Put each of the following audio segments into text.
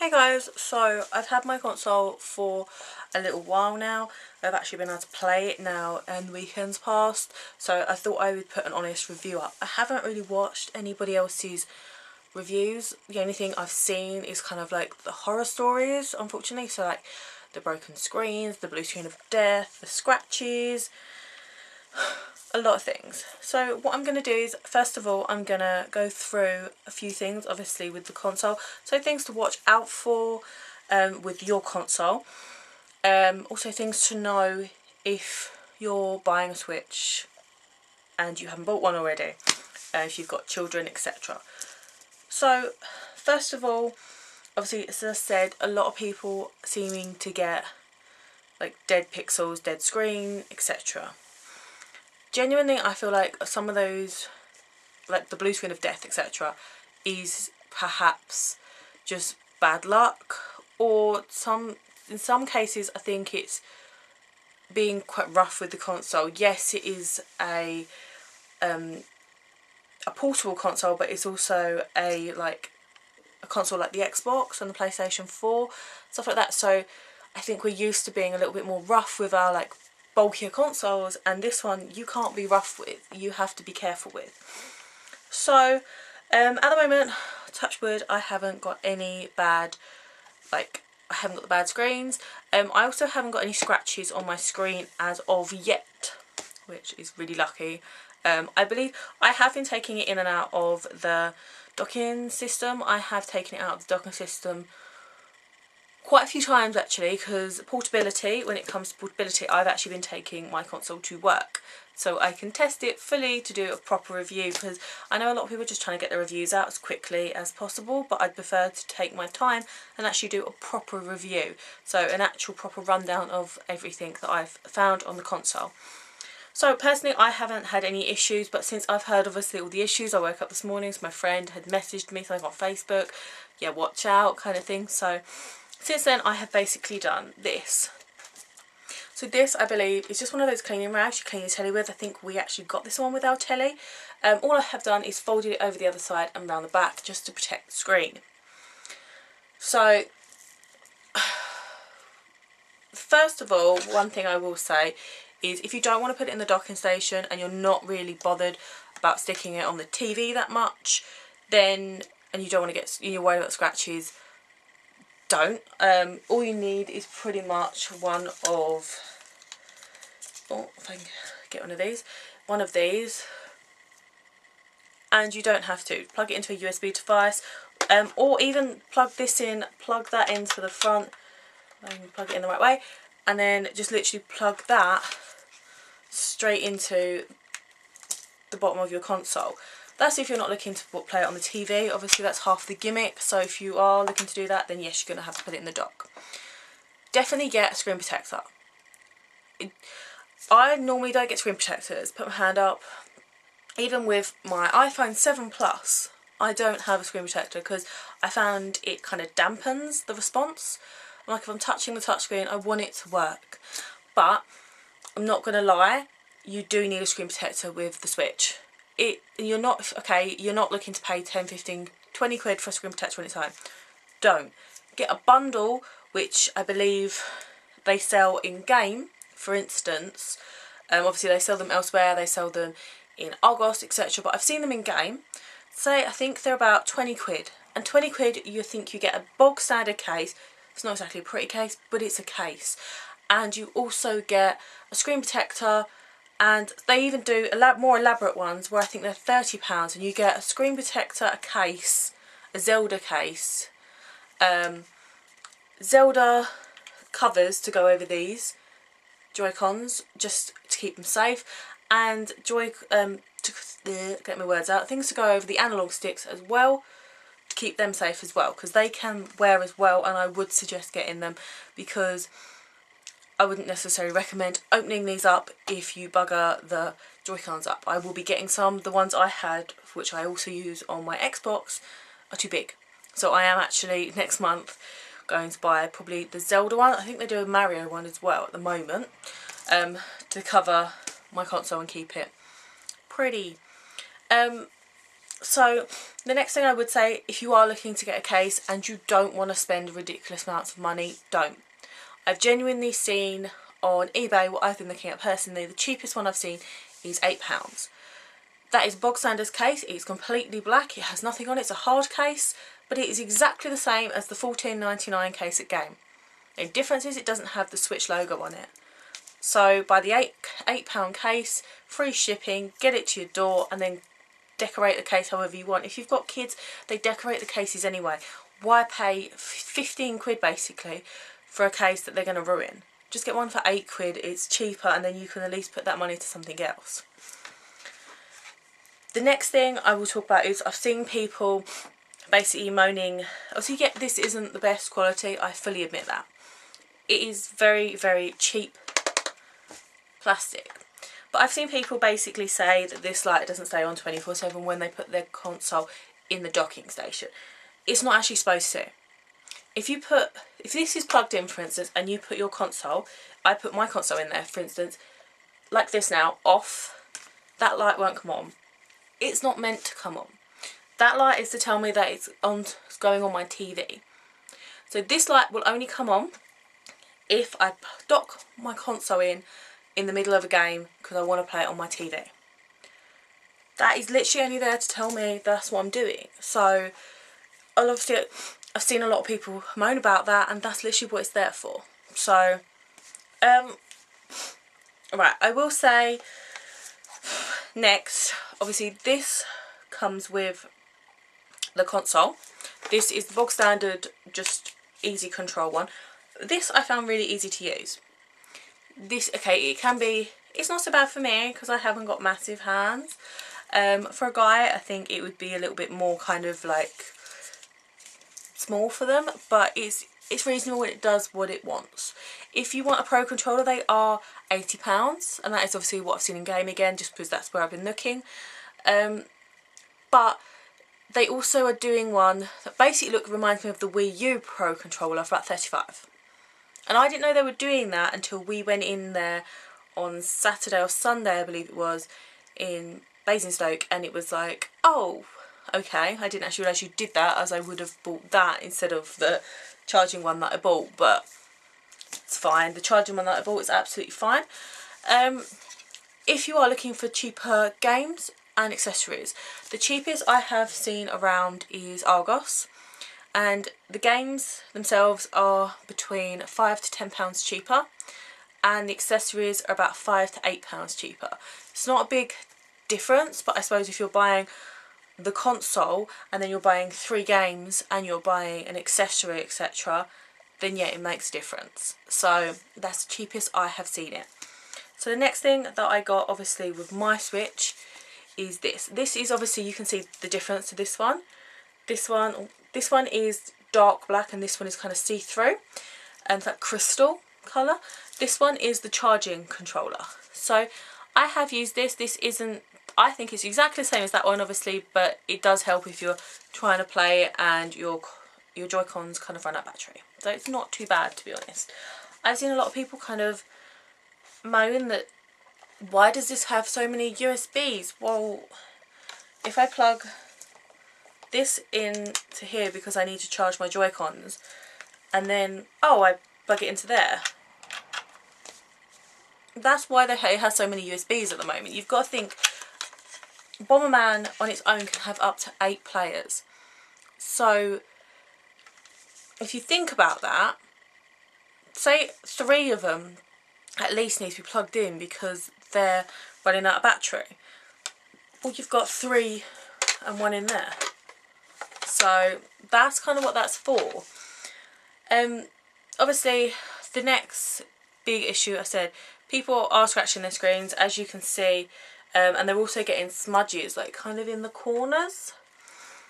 Hey guys, so I've had my console for a little while now. I've actually been able to play it now and the weekend's passed, so I thought I would put an honest review up. I haven't really watched anybody else's reviews. The only thing I've seen is kind of like the horror stories, unfortunately, so like the broken screens, the blue screen of death, the scratches, a lot of things. So what I'm going to do is, first of all, I'm going to go through a few things, obviously, with the console. So things to watch out for with your console. Also things to know if you're buying a Switch and you haven't bought one already, if you've got children, etc. So first of all, obviously, as I said, a lot of people seeming to get like dead pixels, dead screen, etc. Genuinely, I feel like some of those, like the blue screen of death, etc., is perhaps just bad luck, or in some cases I think it's being quite rough with the console. Yes, it is a portable console, but it's also a console like the Xbox and the PlayStation 4, stuff like that. So I think we're used to being a little bit more rough with our like bulkier consoles, and this one you can't be rough with, you have to be careful with. So at the moment, touch wood, I haven't got any bad, I haven't got the bad screens. I also haven't got any scratches on my screen as of yet, which is really lucky. I believe I have been taking it in and out of the docking system. I have taken it out of the docking system quite a few times actually, because portability, when it comes to portability, I've actually been taking my console to work so I can test it fully to do a proper review, because I know a lot of people are just trying to get their reviews out as quickly as possible, but I'd prefer to take my time and actually do a proper review, so an actual proper rundown of everything that I've found on the console. So personally, I haven't had any issues, but since I've heard obviously all the issues, I woke up this morning, so my friend had messaged me something on Facebook, yeah, watch out kind of thing. So since then I have basically done this. So this, I believe, is just one of those cleaning rags you clean your telly with. I think we actually got this one with our telly. All I have done is folded it over the other side and round the back just to protect the screen. So first of all, one thing I will say is if you don't want to put it in the docking station and you're not really bothered about sticking it on the TV that much, then, and you don't want to get, you're worried about scratches, don't. All you need is pretty much one of, oh, if I can get one of these, and you don't have to plug it into a USB device, or even plug this in, plug that into the front, plug it in the right way, and then just literally plug that straight into the bottom of your console. That's if you're not looking to play it on the TV. Obviously that's half the gimmick, so if you are looking to do that, then yes, you're going to have to put it in the dock. Definitely get a screen protector. I normally don't get screen protectors. Put my hand up. Even with my iPhone 7 Plus, I don't have a screen protector because I found it kind of dampens the response. Like if I'm touching the touchscreen, I want it to work. But I'm not going to lie, you do need a screen protector with the Switch. You're not looking to pay 10, 15, 20 quid for a screen protector on its own. Don't. Get a bundle, which I believe they sell in game, for instance. Obviously they sell them elsewhere, they sell them in Argos, etc. But I've seen them in game. I think they're about 20 quid. And 20 quid, you think you get a bog standard case. It's not exactly a pretty case, but it's a case. And you also get a screen protector, and they even do more elaborate ones where I think they're £30, and you get a screen protector, a case, a Zelda case, Zelda covers to go over these Joy-Cons just to keep them safe, and get my words out, things to go over the analog sticks as well to keep them safe as well, because they can wear as well, and I would suggest getting them because I wouldn't necessarily recommend opening these up if you bugger the Joy-Cons up. I will be getting some. The ones I had, which I also use on my Xbox, are too big. So I am actually, next month, going to buy probably the Zelda one. I think they do a Mario one as well at the moment, to cover my console and keep it pretty. So the next thing I would say, if you are looking to get a case and you don't want to spend ridiculous amounts of money, don't. I've genuinely seen on eBay, what I've been looking at personally, the cheapest one I've seen is £8. That is bog standard case. It's completely black, it has nothing on it, it's a hard case, but it is exactly the same as the £14.99 case at Game. The difference is it doesn't have the Switch logo on it. So buy the £8 case, free shipping, get it to your door, and then decorate the case however you want. If you've got kids, they decorate the cases anyway. Why pay 15 quid basically for a case that they're going to ruin? Just get one for 8 quid, it's cheaper, and then you can at least put that money to something else. The next thing I will talk about is I've seen people basically moaning, obviously this isn't the best quality, I fully admit that. It is very, very cheap plastic. But I've seen people basically say that this light doesn't stay on 24/7 when they put their console in the docking station. It's not actually supposed to. If this is plugged in, for instance, and you put your console, I put my console in there, for instance, like this now, off, that light won't come on. It's not meant to come on. That light is to tell me that it's going on my TV. So this light will only come on if I dock my console in the middle of a game because I want to play it on my TV. That is literally only there to tell me that's what I'm doing. So obviously I've seen a lot of people moan about that, and that's literally what it's there for. So right, I will say next, obviously this comes with the console. This is the bog standard, just easy control one. This I found really easy to use. This, okay, it can be, it's not so bad for me because I haven't got massive hands. For a guy, I think it would be a little bit more kind of like small for them, but it's reasonable and it does what it wants. If you want a pro controller, they are £80, and that is obviously what I've seen in game again, just because that's where I've been looking. But they also are doing one that basically reminds me of the Wii U Pro controller for about £35. And I didn't know they were doing that until we went in there on Saturday or Sunday, I believe it was, in Basingstoke, and it was like, oh, okay, I didn't actually realise you did that, as I would have bought that instead of the charging one that I bought, but it's fine. The charging one that I bought is absolutely fine. If you are looking for cheaper games and accessories, the cheapest I have seen around is Argos, and the games themselves are between £5 to £10 cheaper, and the accessories are about £5 to £8 cheaper. It's not a big difference, but I suppose if you're buying the console and then you're buying 3 games and you're buying an accessory, etc., then yeah, it makes a difference. So that's the cheapest I have seen it. So the next thing that I got, obviously, with my Switch is this. This is obviously, you can see the difference to this one. This one is dark black and this one is kind of see-through and it's like crystal colour. This one is the charging controller. So I have used this. This isn't, I think it's exactly the same as that one, obviously, but it does help if you're trying to play and your Joy-Cons kind of run out of battery. So it's not too bad, to be honest. I've seen a lot of people kind of moan that, why does this have so many USBs? Well, if I plug this in to here because I need to charge my Joy-Cons, and then, oh, I plug it into there. That's why it has so many USBs at the moment. You've got to think, Bomberman on its own can have up to 8 players. So if you think about that, say 3 of them at least need to be plugged in because they're running out of battery. Well, you've got 3 and 1 in there. So that's kind of what that's for. Obviously, the next big issue, I said, people are scratching their screens, as you can see, and they're also getting smudges, like kind of in the corners.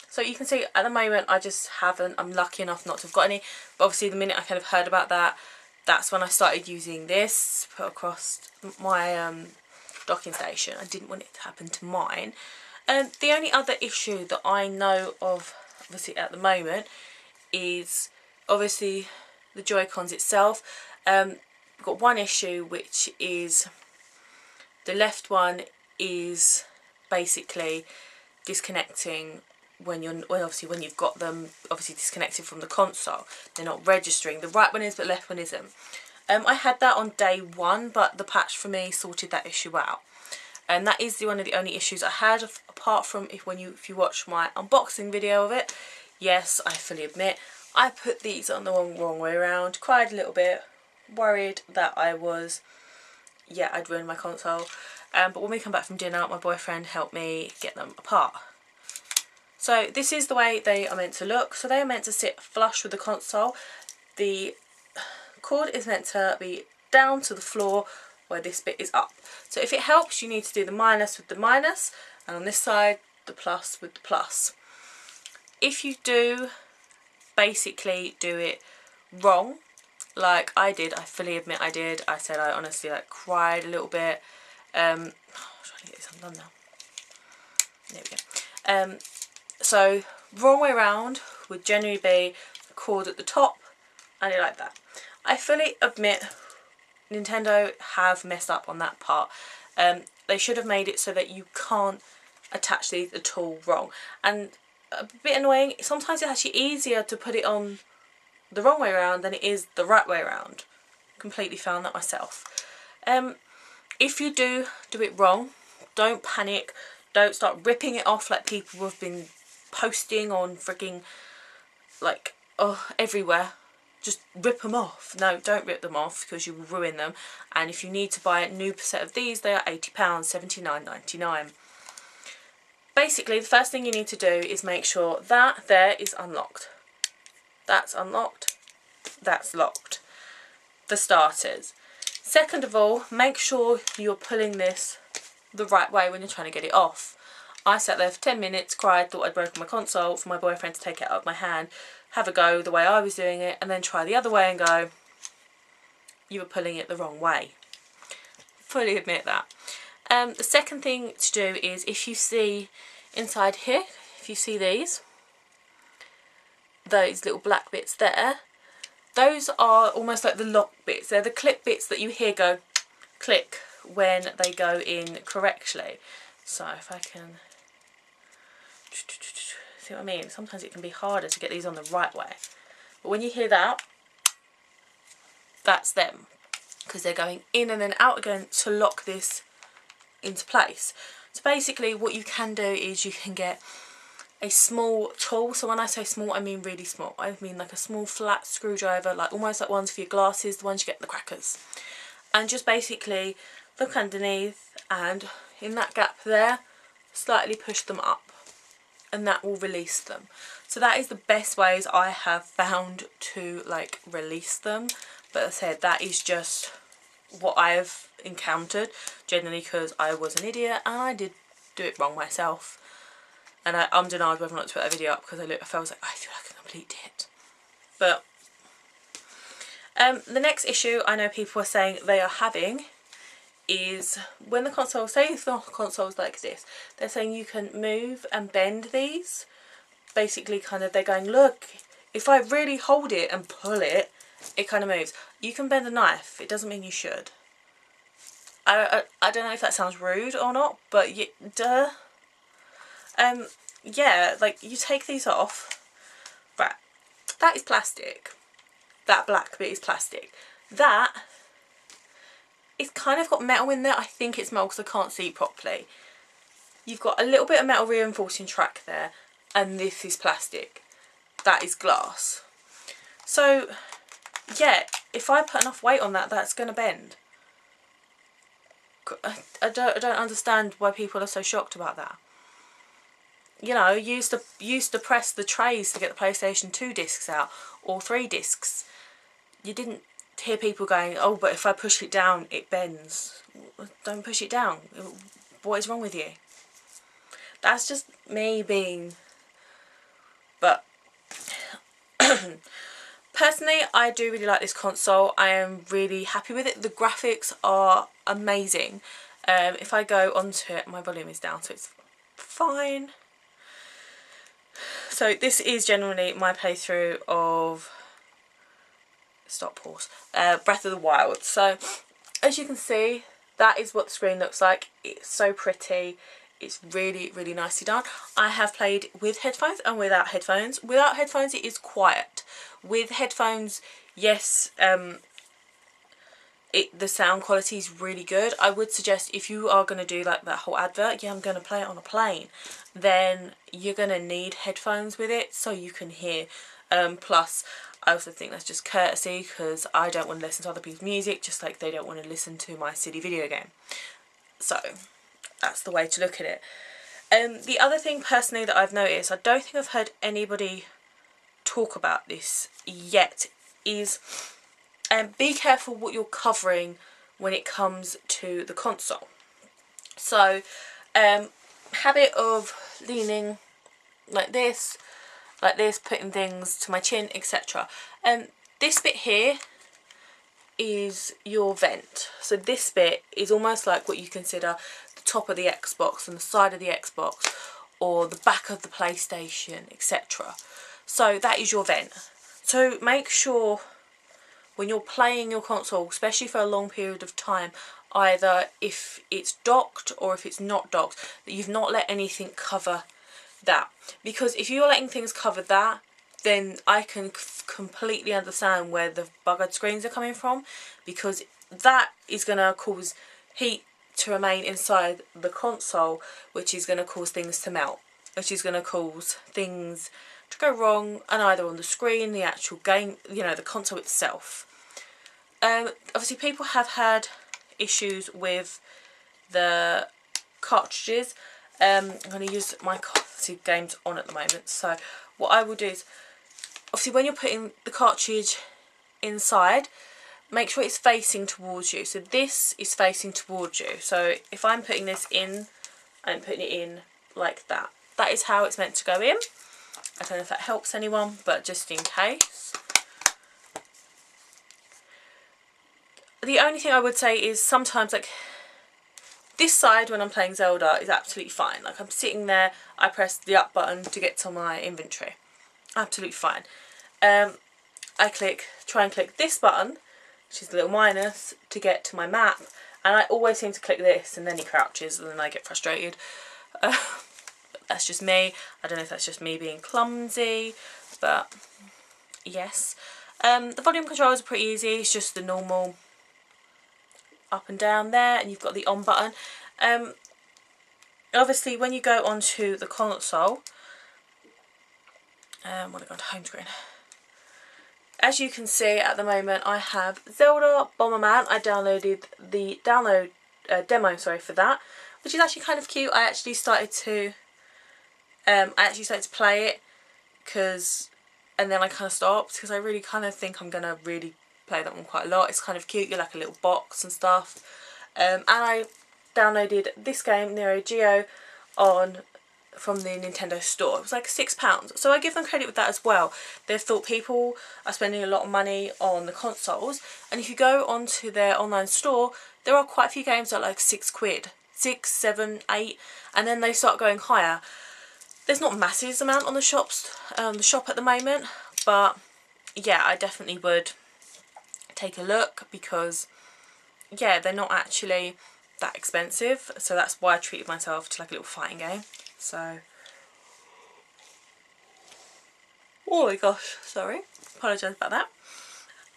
So you can see at the moment I just haven't, I'm lucky enough not to have got any, but obviously the minute I kind of heard about that, that's when I started using this, put across my docking station. I didn't want it to happen to mine. The only other issue that I know of, obviously at the moment, is obviously the Joy-Cons itself. We've got one issue, which is the left one is basically disconnecting when obviously when you've got them obviously disconnected from the console. They're not registering. The right one is, but left one isn't. I had that on day 1, but the patch for me sorted that issue out. And that is one of the only issues I had, apart from if you watch my unboxing video of it. Yes, I fully admit, I put these on the wrong way around, cried a little bit, worried that I'd ruined my console. But when we come back from dinner, my boyfriend helped me get them apart. So this is the way they are meant to look. So they are meant to sit flush with the console. The cord is meant to be down to the floor where this bit is up. So if it helps, you need to do the minus with the minus, and on this side the plus with the plus. If you do basically do it wrong, like I did, I fully admit I did. I said I honestly like cried a little bit. I'm trying to get this undone now. There we go. So wrong way around would generally be the cord at the top and it like that. I fully admit Nintendo have messed up on that part. They should have made it so that you can't attach these at all wrong. And a bit annoying, sometimes it's actually easier to put it on the wrong way around than it is the right way around. Completely found that myself. If you do it wrong, don't panic. Don't start ripping it off like people have been posting on freaking like everywhere. Just rip them off. No, don't rip them off because you will ruin them. And if you need to buy a new set of these, they are £80, $79.99. Basically, the first thing you need to do is make sure that there is unlocked. That's unlocked. That's locked. For starters. Second of all, make sure you're pulling this the right way when you're trying to get it off. I sat there for 10 minutes, cried, thought I'd broken my console, for my boyfriend to take it out of my hand, have a go the way I was doing it, and then try the other way and go, you were pulling it the wrong way. Fully admit that. The second thing to do is, if you see inside here, if you see those little black bits there, those are almost like the lock bits. They're the click bits that you hear go click when they go in correctly. So if I can see what I mean, sometimes it can be harder to get these on the right way, but when you hear that, that's them, because they're going in and then out again to lock this into place. So basically what you can do is you can get a small tool. So when I say small, I mean really small. I mean like a small flat screwdriver, like almost like ones for your glasses, the ones you get at the Crackers, and just basically look underneath, and in that gap there, slightly push them up, and that will release them. So that is the best ways I have found to like release them. But as I said, that is just what I've encountered, generally because I was an idiot and I did do it wrong myself. And I denied whether or not to put that video up because I felt like I feel like a complete tit. But the next issue I know people are saying they are having is when the console, say if the console's like this, they're saying you can move and bend these. Basically kind of, they're going, look, if I really hold it and pull it, it kind of moves. You can bend a knife, it doesn't mean you should. I don't know if that sounds rude or not, but yeah, like you take these off, right, that is plastic. That black bit is plastic. That, it's kind of got metal in there. I think it's metal because I can't see properly. You've got a little bit of metal reinforcing track there, and this is plastic. That is glass. So yeah, if I put enough weight on that, that's going to bend. I don't understand why people are so shocked about that. You know, used to press the trays to get the PlayStation 2 discs out, or 3 discs. You didn't hear people going, oh, but if I push it down, it bends. Don't push it down. What is wrong with you? That's just me being... But personally, I do really like this console. I am really happy with it. The graphics are amazing. If I go onto it, my volume is down, so it's fine. So this is generally my playthrough of Breath of the Wild. So as you can see, that is what the screen looks like. It's so pretty. It's really, really nicely done. I have played with headphones and without headphones. Without headphones it is quiet. With headphones, yes, the sound quality is really good. I would suggest if you are going to do like that whole advert, yeah, I'm going to play it on a plane, then you're going to need headphones with it so you can hear. Plus, I also think that's just courtesy, because I don't want to listen to other people's music, just like they don't want to listen to my silly video game. So that's the way to look at it. The other thing personally that I've noticed, I don't think I've heard anybody talk about this yet, is be careful what you're covering when it comes to the console. So habit of leaning like this, putting things to my chin, etc. This bit here is your vent. So this bit is almost like what you consider the top of the Xbox and the side of the Xbox, or the back of the PlayStation, etc. So that is your vent. So make sure when you're playing your console, especially for a long period of time, either if it's docked or if it's not docked, that you've not let anything cover that. Because if you're letting things cover that, then I can completely understand where the buggered screens are coming from, because that is going to cause heat to remain inside the console, which is going to cause things to melt, which is going to cause things to go wrong, and either on the screen, the actual game, you know, the console itself. Obviously people have had issues with the cartridges. I'm going to use my games on at the moment, so what I will do is, obviously when you're putting the cartridge inside, make sure it's facing towards you. So this is facing towards you. So if I'm putting this in, I'm putting it in like that. That is how it's meant to go in. I don't know if that helps anyone, but just in case. The only thing I would say is sometimes, like, this side when I'm playing Zelda is absolutely fine. Like, I'm sitting there, I press the up button to get to my inventory. Absolutely fine. I try and click this button, which is the little minus, to get to my map, and I always seem to click this, and then he crouches, and then I get frustrated. That's just me. I don't know if that's just me being clumsy, but yes. The volume controls are pretty easy. It's just the normal up and down there, and you've got the on button. Obviously when you go onto the console, when I go to home screen, as you can see at the moment I have Zelda Bomberman. I downloaded the demo for that, which is actually kind of cute. I actually started to play it, and then I kind of stopped, because I really kind of think I'm gonna really play that one quite a lot. It's kind of cute. You're like a little box and stuff. And I downloaded this game, Neo Geo, from the Nintendo store. It was like £6, so I give them credit with that as well. They've thought people are spending a lot of money on the consoles, and if you go onto their online store, there are quite a few games that are like £6, 6, 7, 8, and then they start going higher. There's not massive amount on the shop at the moment, but yeah, I definitely would take a look, because yeah, they're not actually that expensive. So that's why I treated myself to like a little fighting game. So, oh my gosh, sorry, apologise about that.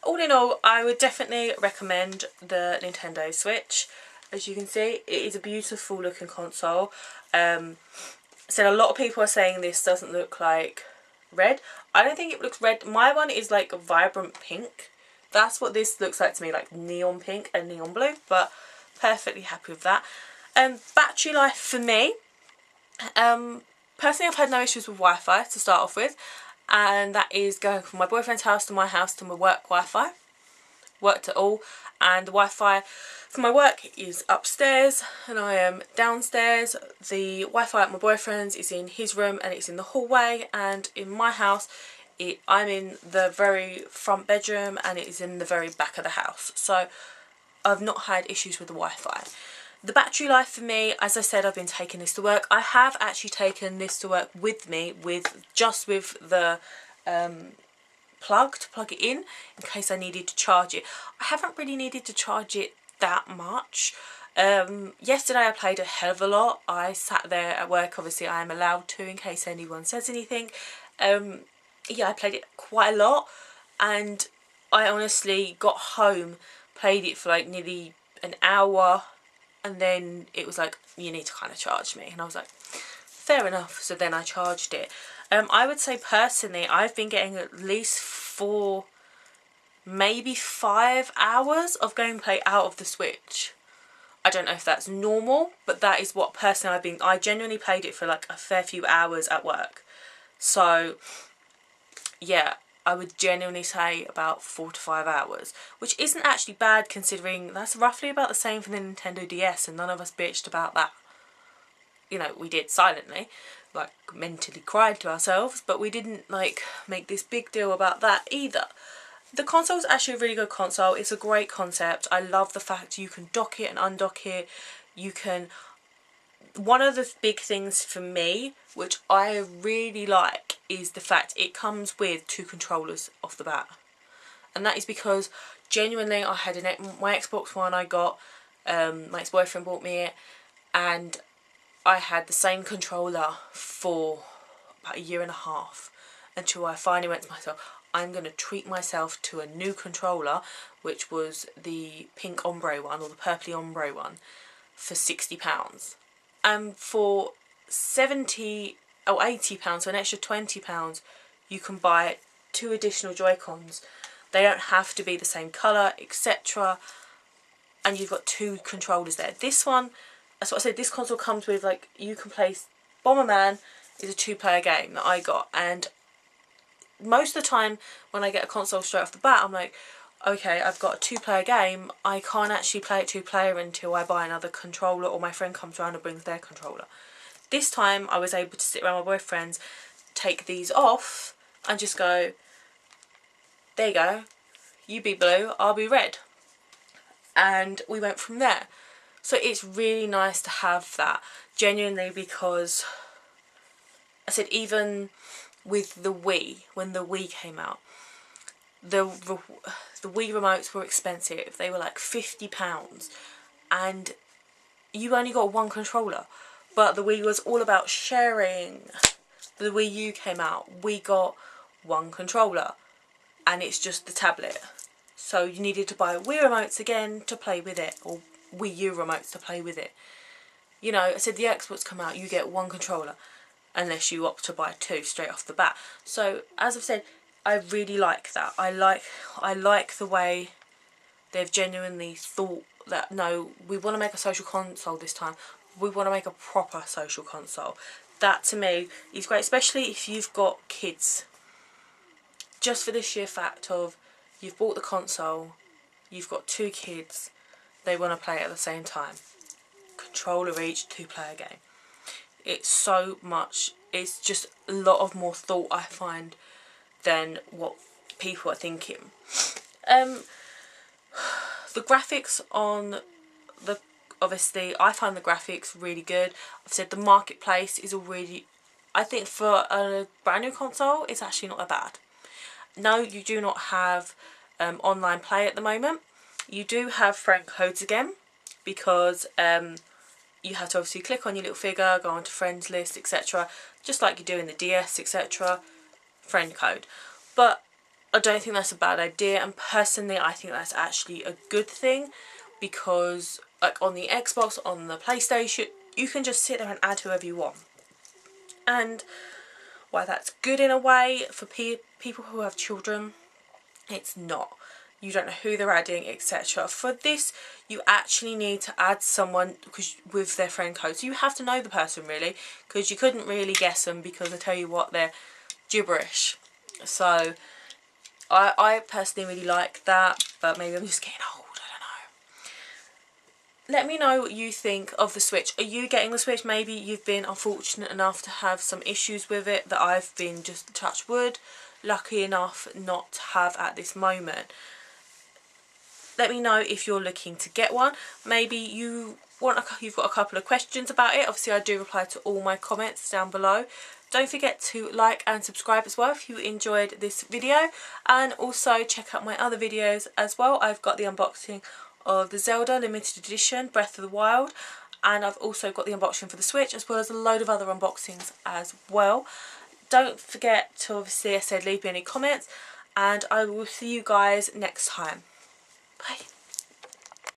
All in all, I would definitely recommend the Nintendo Switch. As you can see, it is a beautiful looking console. So a lot of people are saying this doesn't look like red. I don't think it looks red. My one is like a vibrant pink. That's what this looks like to me, like neon pink and neon blue, but perfectly happy with that. Battery life for me, personally I've had no issues with Wi-Fi to start off with, and that is going from my boyfriend's house to my house to my work Wi-Fi. Worked at all, and the Wi-Fi for my work is upstairs and I am downstairs. The Wi-Fi at my boyfriend's is in his room and it's in the hallway, and in my house I'm in the very front bedroom and it is in the very back of the house. So I've not had issues with the Wi-Fi. The battery life for me, as I said, I've been taking this to work. I have actually taken this to work with me just with the plug to plug it in case I needed to charge it. I haven't really needed to charge it that much. Yesterday I played a hell of a lot. I sat there at work, obviously I am allowed to in case anyone says anything. Yeah, I played it quite a lot, and I honestly got home, played it for like nearly an hour, and then it was like, you need to kind of charge me, and I was like, fair enough. So then I charged it. I would say personally I've been getting at least 4, maybe 5 hours of gameplay out of the Switch. I don't know if that's normal, but that is what personally I genuinely played it for like a fair few hours at work. So yeah, I would genuinely say about 4 to 5 hours, which isn't actually bad considering that's roughly about the same for the Nintendo DS, and none of us bitched about that. You know, we did silently, like mentally cried to ourselves, but we didn't like make this big deal about that either. The console is actually a really good console. It's a great concept. I love the fact you can dock it and undock it. You can... One of the big things for me, which I really like, is the fact it comes with 2 controllers off the bat. And that is because, genuinely, I had my Xbox One I got, my ex-boyfriend bought me it, and I had the same controller for about 1.5 years until I finally went to myself, I'm going to treat myself to a new controller, which was the pink ombre one, or the purpley ombre one, for £60. And for £70 or £80, so an extra £20, you can buy 2 additional Joy-Cons. They don't have to be the same colour, etc. And you've got 2 controllers there. This one, that's what I said, this console comes with, like, you can play Bomberman is a 2-player game that I got, and most of the time when I get a console straight off the bat, I'm like, okay, I've got a 2-player game, I can't actually play it 2-player until I buy another controller or my friend comes around and brings their controller. This time I was able to sit around my boyfriend's, take these off and just go, there you go, you be blue, I'll be red. And we went from there. So it's really nice to have that, genuinely, because I said even with the Wii, when the Wii came out, the Wii remotes were expensive. They were like £50, and you only got 1 controller. But the Wii was all about sharing. The Wii U came out, we got 1 controller, and it's just the tablet. So you needed to buy Wii remotes again to play with it, or Wii U remotes to play with it. You know, I said the Xbox come out, you get 1 controller, unless you opt to buy 2 straight off the bat. So as I've said, I really like that. I like the way they've genuinely thought that, no, we want to make a social console this time. We want to make a proper social console. That to me is great, especially if you've got kids. Just for the sheer fact of you've bought the console, you've got 2 kids, they want to play it at the same time. Controller each, 2-player game. It's so much, it's just a lot of more thought, I find, than what people are thinking. The graphics on the, obviously I find the graphics really good. I've said the marketplace is already, I think for a brand new console it's actually not that bad. No, you do not have online play at the moment. You do have friend codes again, because you have to obviously click on your little figure, go onto friends list, etc. Just like you do in the DS, etc. Friend code. But I don't think that's a bad idea, and personally I think that's actually a good thing, because like on the Xbox, on the PlayStation, you can just sit there and add whoever you want. And while that's good in a way for people who have children, it's not. You don't know who they're adding, etc. For this, you actually need to add someone with their friend code. So you have to know the person, really, because you couldn't really guess them, because I tell you what, they're gibberish. So I personally really like that, but maybe I'm just getting old, I don't know. Let me know what you think of the Switch. Are you getting the Switch? Maybe you've been unfortunate enough to have some issues with it that I've been, just touch wood, lucky enough not to have at this moment. Let me know if you're looking to get one. Maybe you've got a couple of questions about it. Obviously I do reply to all my comments down below. Don't forget to like and subscribe as well if you enjoyed this video, and also check out my other videos as well. I've got the unboxing of the Zelda limited edition Breath of the Wild, and I've also got the unboxing for the Switch, as well as a load of other unboxings as well. Don't forget to, obviously, I said, leave me any comments, and I will see you guys next time. Bye.